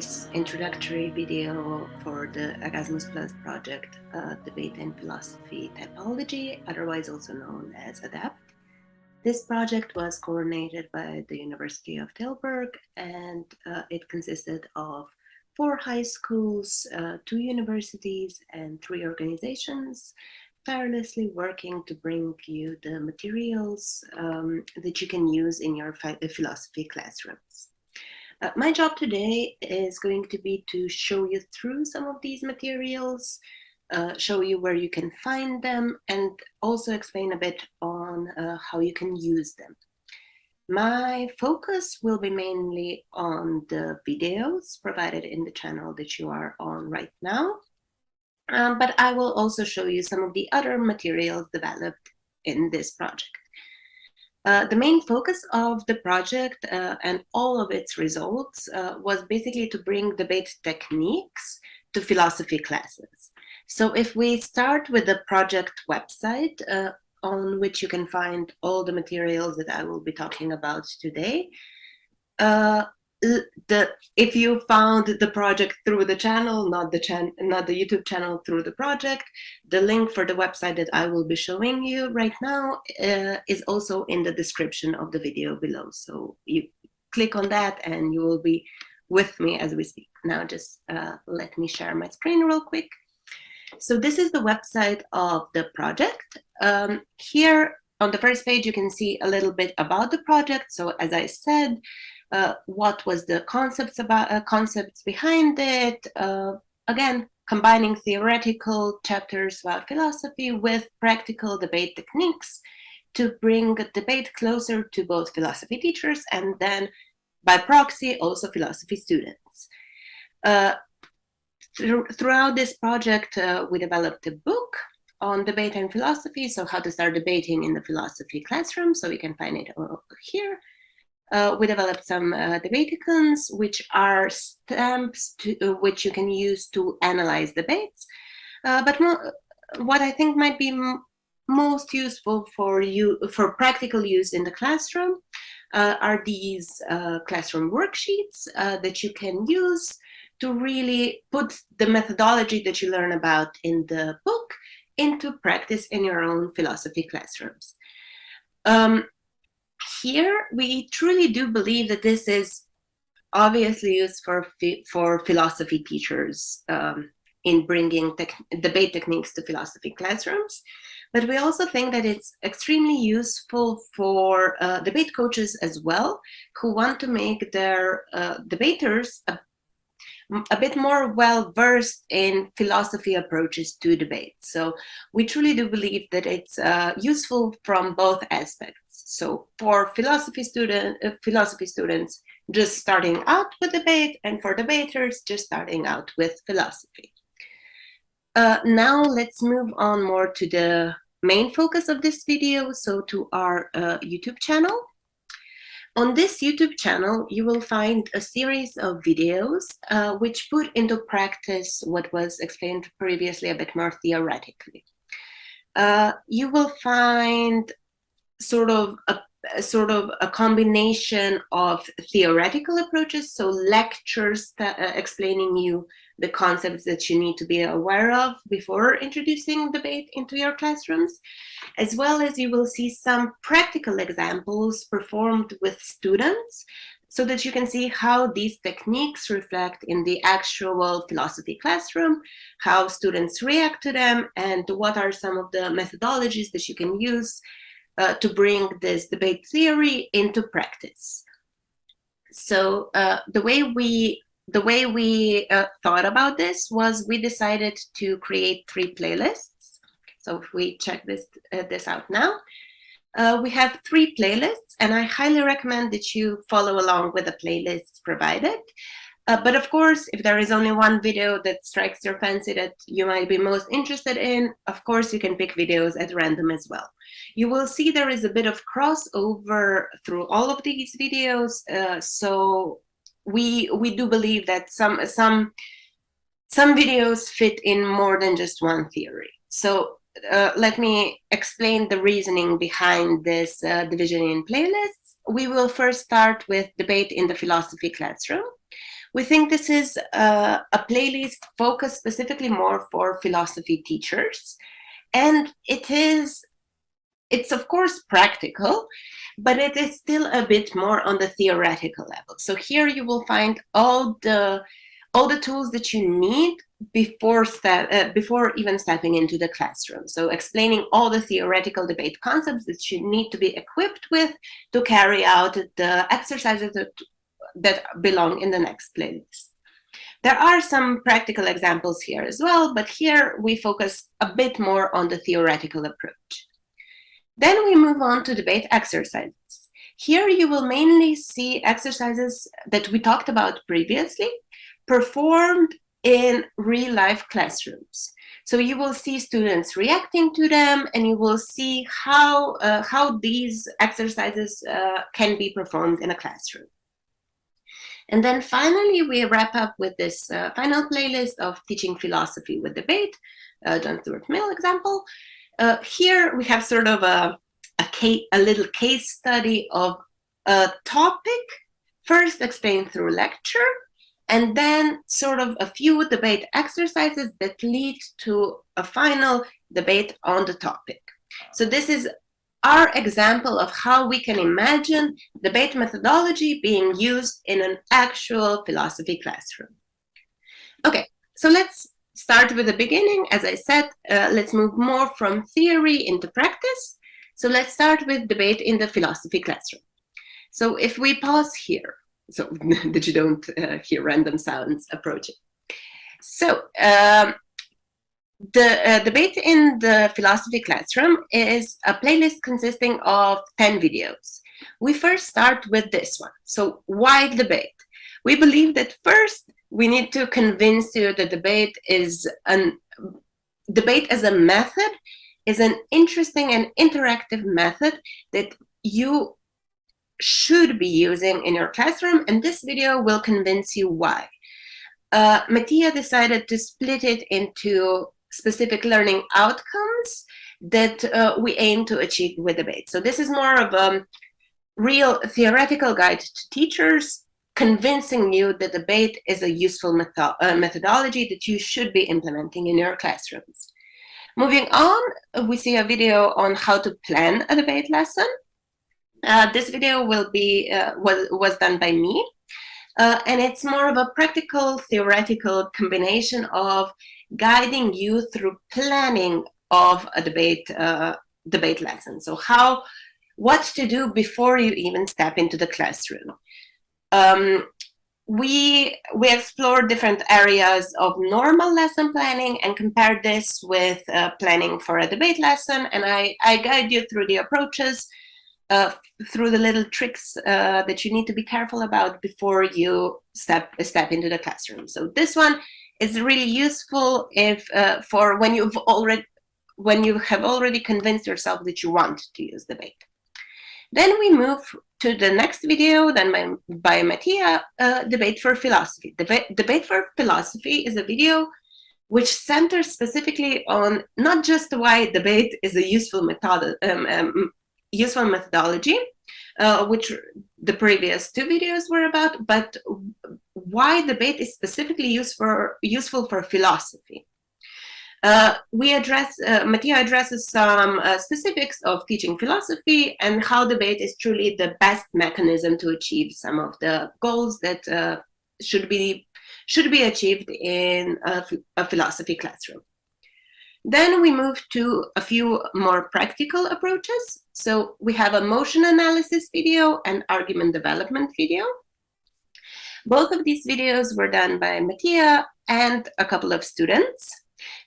this introductory video for the Erasmus Plus project, Debate and Philosophy Typology, otherwise also known as A.D.A.P.T. This project was coordinated by the University of Tilburg, and it consisted of 4 high schools, 2 universities, and 3 organizations, tirelessly working to bring you the materials that you can use in your philosophy classrooms. My job today is going to be to show you through some of these materials, show you where you can find them, and also explain a bit on how you can use them. My focus will be mainly on the videos provided in the channel that you are on right now, but I will also show you some of the other materials developed in this project. The main focus of the project and all of its results was basically to bring debate techniques to philosophy classes. So if we start with the project website, on which you can find all the materials that I will be talking about today, if you found the project through the channel, not the YouTube channel, through the project, the link for the website that I will be showing you right now is also in the description of the video below. So you click on that and you will be with me as we speak. Now just let me share my screen real quick. So this is the website of the project. Here on the first page, you can see a little bit about the project. So as I said, what was the concepts behind it? Again, combining theoretical chapters about philosophy with practical debate techniques to bring debate closer to both philosophy teachers and then, by proxy, also philosophy students. Throughout this project, we developed a book on debate and philosophy, so how to start debating in the philosophy classroom, so you can find it here. We developed some debaticons, which are stamps which you can use to analyze debates. But what I think might be most useful for practical use in the classroom are these classroom worksheets that you can use to really put the methodology that you learn about in the book into practice in your own philosophy classrooms. Here, we truly do believe that this is obviously used for philosophy teachers in bringing debate techniques to philosophy classrooms. But we also think that it's extremely useful for debate coaches as well, who want to make their debaters a bit more well-versed in philosophy approaches to debate. So we truly do believe that it's useful from both aspects. So for philosophy students just starting out with debate, and for debaters just starting out with philosophy. Now let's move on more to the main focus of this video, so to our YouTube channel. On this YouTube channel, you will find a series of videos which put into practice what was explained previously a bit more theoretically. You will find sort of a combination of theoretical approaches, so lectures explaining you the concepts that you need to be aware of before introducing debate into your classrooms, as well as you will see some practical examples performed with students so that you can see how these techniques reflect in the actual philosophy classroom, how students react to them, and what are some of the methodologies that you can use to bring this debate theory into practice. So the way we thought about this was we decided to create 3 playlists. So if we check this out now, we have 3 playlists, and I highly recommend that you follow along with the playlists provided. But of course, if there is only one video that strikes your fancy that you might be most interested in, of course, you can pick videos at random as well. You will see there is a bit of crossover through all of these videos. So we do believe that some videos fit in more than just one theory. So let me explain the reasoning behind this division in playlists. We will first start with debate in the philosophy classroom, We think this is a playlist focused specifically more for philosophy teachers, and it's of course practical, but it is still a bit more on the theoretical level. So here you will find all the tools that you need before even stepping into the classroom. So explaining all the theoretical debate concepts that you need to be equipped with to carry out the exercises that belong in the next playlist. There are some practical examples here as well, but here we focus a bit more on the theoretical approach. Then we move on to debate exercises. Here you will mainly see exercises that we talked about previously, performed in real-life classrooms. So you will see students reacting to them, and you will see how these exercises can be performed in a classroom. And then finally, we wrap up with this final playlist of teaching philosophy with debate, John Stuart Mill example. Here we have sort of a little case study of a topic, first explained through lecture, and then sort of a few debate exercises that lead to a final debate on the topic. So this is our example of how we can imagine debate methodology being used in an actual philosophy classroom. Okay, so let's start with the beginning. As I said, let's move more from theory into practice. So let's start with debate in the philosophy classroom. So if we pause here, so that you don't hear random sounds approaching. So the debate in the philosophy classroom is a playlist consisting of 10 videos. We first start with this one. So why debate? We believe that first we need to convince you that debate as a method is an interesting and interactive method that you should be using in your classroom, and this video will convince you why. Mattia decided to split it into specific learning outcomes that we aim to achieve with debate. So this is more of a real theoretical guide to teachers, convincing you that debate is a useful methodology that you should be implementing in your classrooms. Moving on, we see a video on how to plan a debate lesson. This video will be was done by me, and it's more of a practical theoretical combination of guiding you through planning of a debate lesson. So what to do before you even step into the classroom. We explore different areas of normal lesson planning and compare this with planning for a debate lesson, and I guide you through the approaches, through the little tricks that you need to be careful about before you step into the classroom. So this one is really useful if for when you have already convinced yourself that you want to use debate. Then we move to the next video done by Mattia, Debate for Philosophy. Debate for Philosophy is a video which centers specifically on not just why debate is a useful methodology, which the previous two videos were about, but why debate is specifically useful for philosophy. Mattia addresses some specifics of teaching philosophy and how debate is truly the best mechanism to achieve some of the goals that should be achieved in a philosophy classroom. Then we move to a few more practical approaches. So we have a motion analysis video and argument development video. Both of these videos were done by Mattia and a couple of students.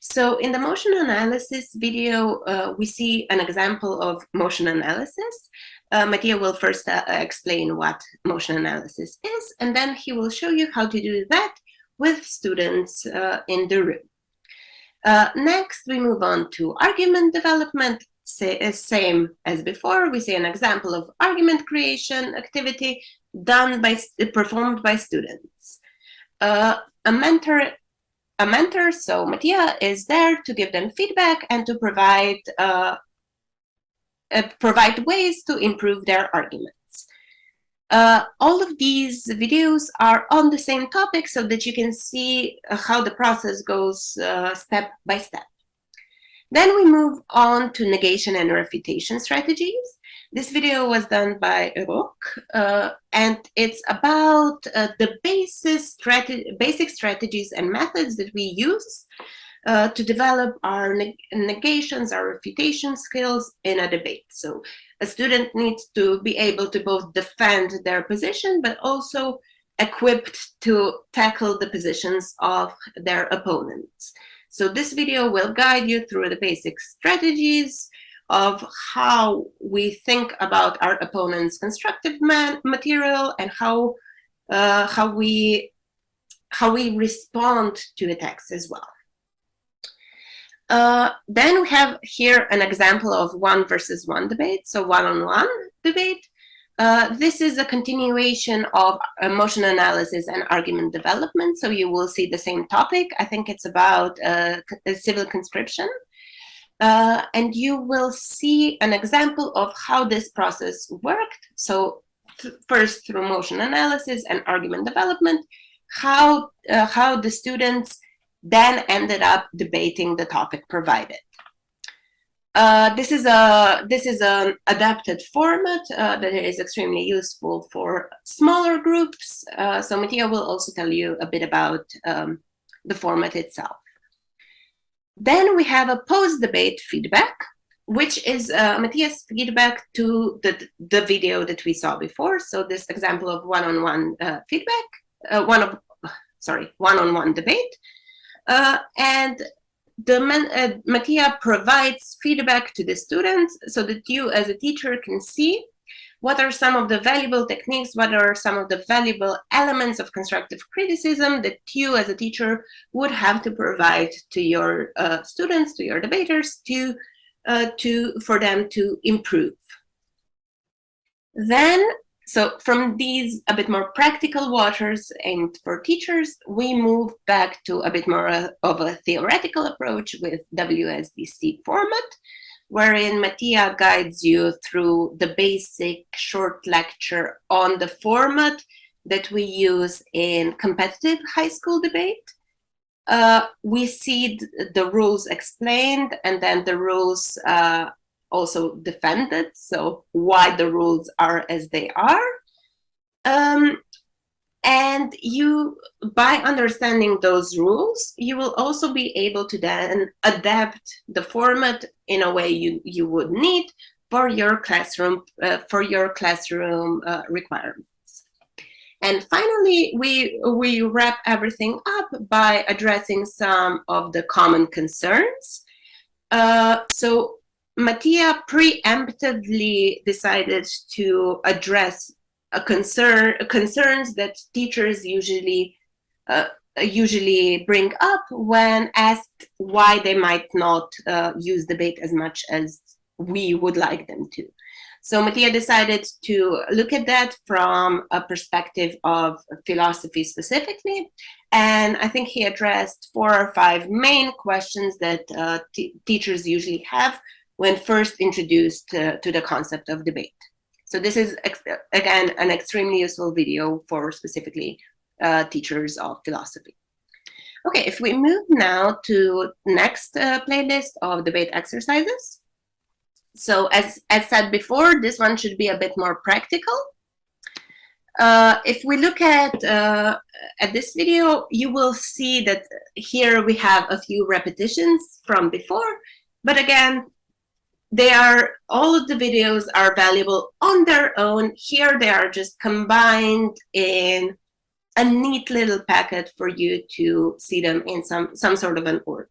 So in the motion analysis video, we see an example of motion analysis. Mattia will first explain what motion analysis is, and then he will show you how to do that with students in the room. Next, we move on to argument development. Same as before, we see an example of argument creation activity performed by students. A mentor, so Mattia is there to give them feedback and to provide ways to improve their arguments. All of these videos are on the same topic so that you can see how the process goes step by step. Then we move on to negation and refutation strategies. This video was done by A.D.A.P.T, and it's about the basic strategies and methods that we use to develop our negations, our refutation skills in a debate. So a student needs to be able to both defend their position, but also equipped to tackle the positions of their opponents. So this video will guide you through the basic strategies of how we think about our opponent's constructive material and how we respond to attacks as well. Then we have here an example of 1-versus-1 debate, so one-on-one debate. This is a continuation of emotion analysis and argument development, so you will see the same topic. I think it's about civil conscription. And you will see an example of how this process worked. So first through emotion analysis and argument development, how the students then ended up debating the topic provided. This is an adapted format that is extremely useful for smaller groups. So Mattia will also tell you a bit about the format itself. Then we have a post-debate feedback, which is Mattia's feedback to the video that we saw before. So this example of one-on-one feedback, one-on-one debate. And Mattia provides feedback to the students so that you as a teacher can see what are some of the valuable techniques, what are some of the valuable elements of constructive criticism that you as a teacher would have to provide to your students, to your debaters, for them to improve. Then, so from these a bit more practical waters aimed for teachers, we move back to a bit more of a theoretical approach with WSDC format, wherein Mattia guides you through the basic short lecture on the format that we use in competitive high school debate. We see the rules explained and then the rules also defended, so why the rules are as they are. And you, by understanding those rules, you will also be able to then adapt the format in a way you would need for your classroom requirements. And finally, we wrap everything up by addressing some of the common concerns. So Mattia preemptively decided to address concerns that teachers usually bring up when asked why they might not use debate as much as we would like them to. So Mattia decided to look at that from a perspective of philosophy specifically, and I think he addressed 4 or 5 main questions that teachers usually have when first introduced to the concept of debate. So this is, again, an extremely useful video for specifically teachers of philosophy. Okay, if we move now to next playlist of debate exercises. So as said before, this one should be a bit more practical. If we look at this video, you will see that here we have a few repetitions from before, but again, all of the videos are valuable on their own. Here they are just combined in a neat little packet for you to see them in some sort of an order.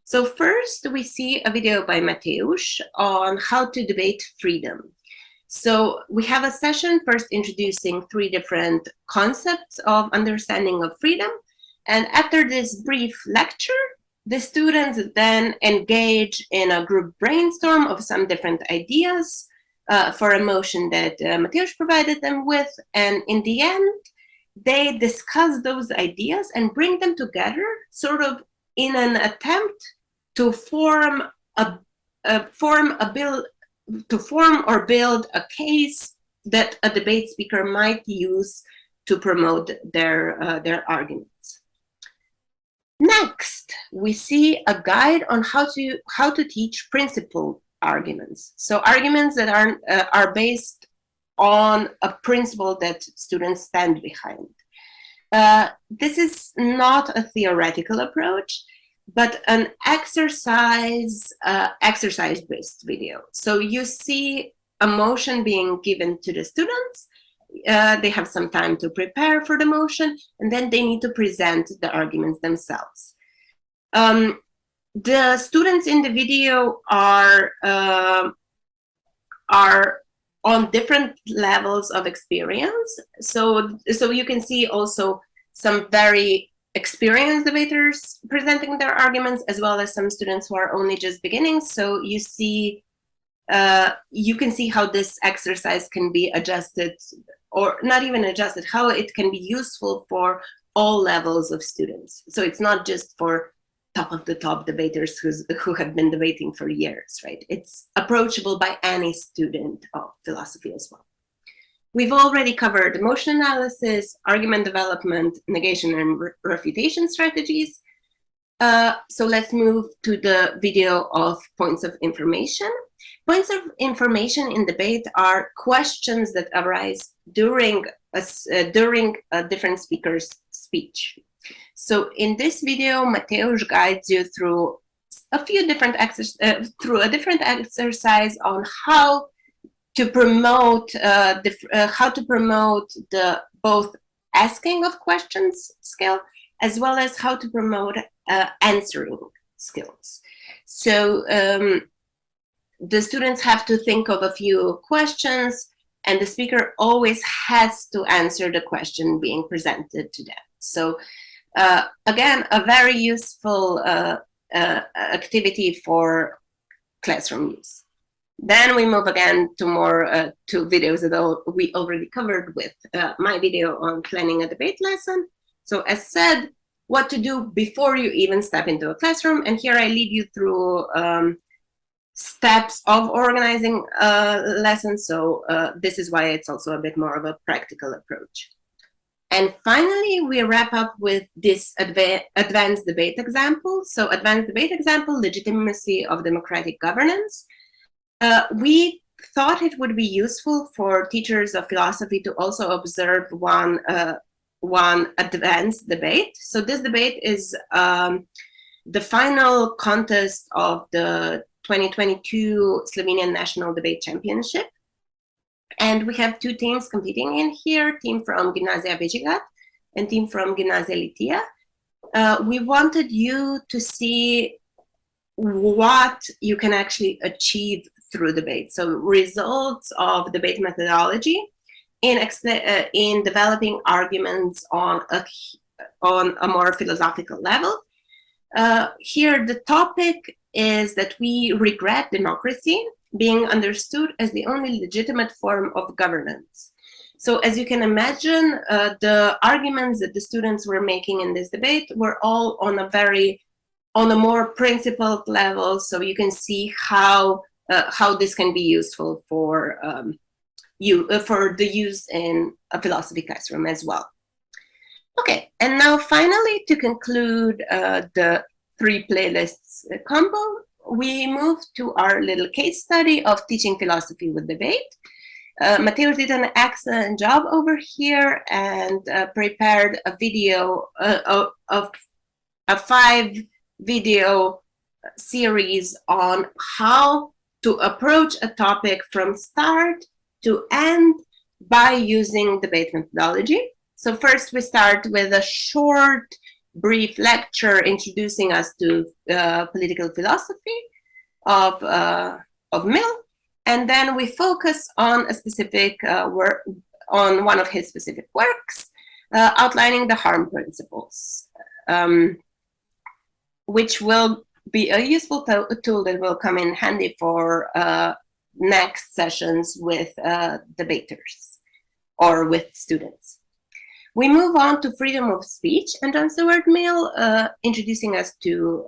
So first we see a video by Mateusz on how to debate freedom. So we have a session first introducing 3 different concepts of understanding of freedom. And after this brief lecture, the students then engage in a group brainstorm of some different ideas for a motion that Mateusz provided them with. And in the end, they discuss those ideas and bring them together sort of in an attempt to form or build a case that a debate speaker might use to promote their arguments. Next, we see a guide on how to teach principled arguments. So arguments that are based on a principle that students stand behind. This is not a theoretical approach, but an exercise-based video. So you see a motion being given to the students. They have some time to prepare for the motion, and then they need to present the arguments themselves. The students in the video are on different levels of experience. So you can see also some very experienced debaters presenting their arguments, as well as some students who are only just beginning. So you can see how this exercise can be adjusted, or not even adjusted, how it can be useful for all levels of students. So it's not just for top of the top debaters who have been debating for years, right? It's approachable by any student of philosophy as well. We've already covered motion analysis, argument development, negation and refutation strategies. So let's move to the video of points of information. Points of information in debate are questions that arise during a different speaker's speech. So in this video, Mateusz guides you through a different exercise on how to promote the both asking of questions skill, as well as how to promote answering skills. So the students have to think of a few questions, and the speaker always has to answer the question being presented to them. So again, a very useful activity for classroom use. Then we move again to more to videos that we already covered with my video on planning a debate lesson. So as said, what to do before you even step into a classroom. And here I lead you through steps of organizing a lesson. So this is why it's also a bit more of a practical approach. And finally, we wrap up with this advanced debate example. So advanced debate example, legitimacy of democratic governance. We thought it would be useful for teachers of philosophy to also observe one advanced debate. So this debate is the final contest of the 2022 Slovenian National Debate Championship. And we have two teams competing in here, team from Gimnazija Bežigrad and team from Gimnazija Litija. We wanted you to see what you can actually achieve through debate. So results of debate methodology in developing arguments on a more philosophical level. Here, the topic is that we regret democracy being understood as the only legitimate form of governance. So as you can imagine, the arguments that the students were making in this debate were all on a more principled level. So you can see how this can be useful for the use in a philosophy classroom as well. Okay, and now finally, to conclude the 3 playlists combo, we move to our little case study of teaching philosophy with debate. Mateusz did an excellent job over here and prepared a video of a 5-video series on how to approach a topic from start to end by using debate methodology. So first we start with a short, brief lecture introducing us to political philosophy of Mill, and then we focus on a specific work, on one of his specific works, outlining the harm principles, which will be a useful tool that will come in handy for next sessions with debaters or with students. We move on to freedom of speech and John Stuart Mill, introducing us to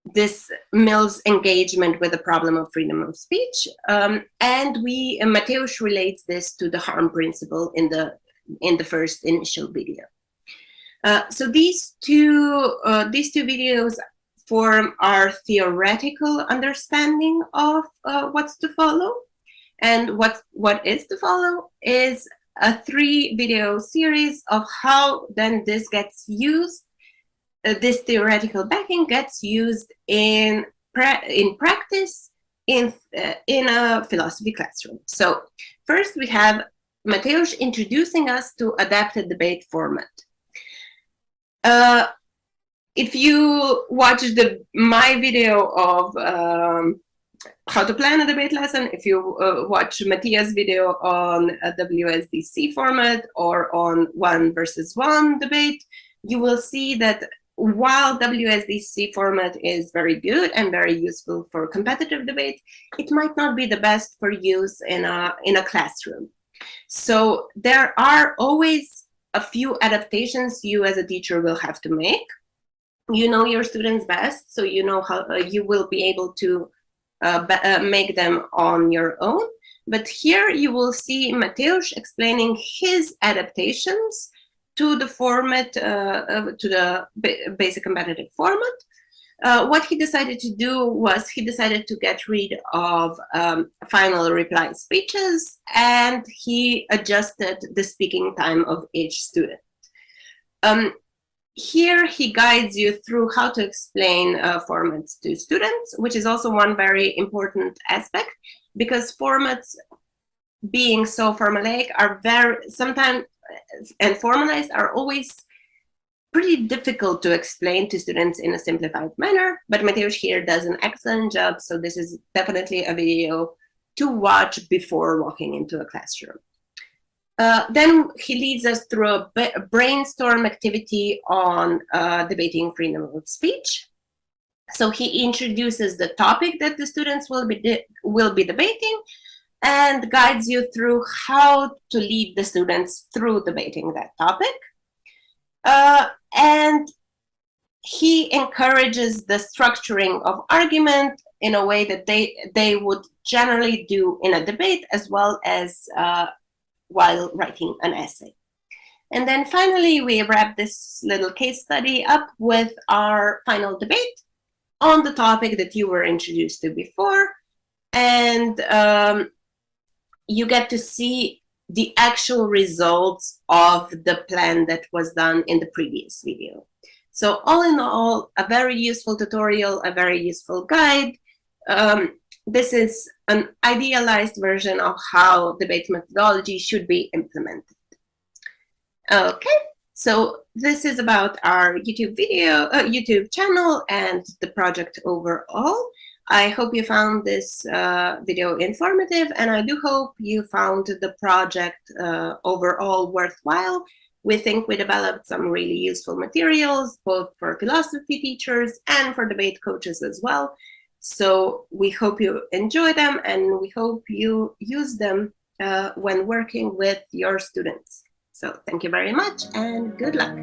this Mill's engagement with the problem of freedom of speech, and Mateusz relates this to the harm principle in the first initial video. So these two videos form our theoretical understanding of what's to follow, and what is to follow is a 3-video series of how then this gets used. This theoretical backing gets used in practice in a philosophy classroom. So first we have Mateusz introducing us to adapted debate format. If you watch my video of how to plan a debate lesson, if you watch Matthias' video on a WSDC format or on 1-versus-1 debate, you will see that while WSDC format is very good and very useful for competitive debate, it might not be the best for use in a classroom. So there are always a few adaptations you as a teacher will have to make. You know your students best, so you know how you will be able to make them on your own. But here you will see Mateusz explaining his adaptations to the format, to the basic competitive format. What he decided to do was he decided to get rid of final reply speeches, and he adjusted the speaking time of each student. Here he guides you through how to explain formats to students, which is also one very important aspect, because formats being so formulaic are sometimes, and formalized, are always pretty difficult to explain to students in a simplified manner, but Mateusz here does an excellent job, so this is definitely a video to watch before walking into a classroom. Then he leads us through a brainstorm activity on debating freedom of speech. So he introduces the topic that the students will be debating and guides you through how to lead the students through debating that topic. And he encourages the structuring of argument in a way that they would generally do in a debate, as well as while writing an essay. And then finally, we wrap this little case study up with our final debate on the topic that you were introduced to before. And you get to see the actual results of the plan that was done in the previous video. So all in all, a very useful tutorial, a very useful guide. This is an idealized version of how debate methodology should be implemented. Okay, so this is about our YouTube channel and the project overall. I hope you found this video informative, and I do hope you found the project overall worthwhile. We think we developed some really useful materials, both for philosophy teachers and for debate coaches as well. So we hope you enjoy them, and we hope you use them when working with your students. So thank you very much, and good luck.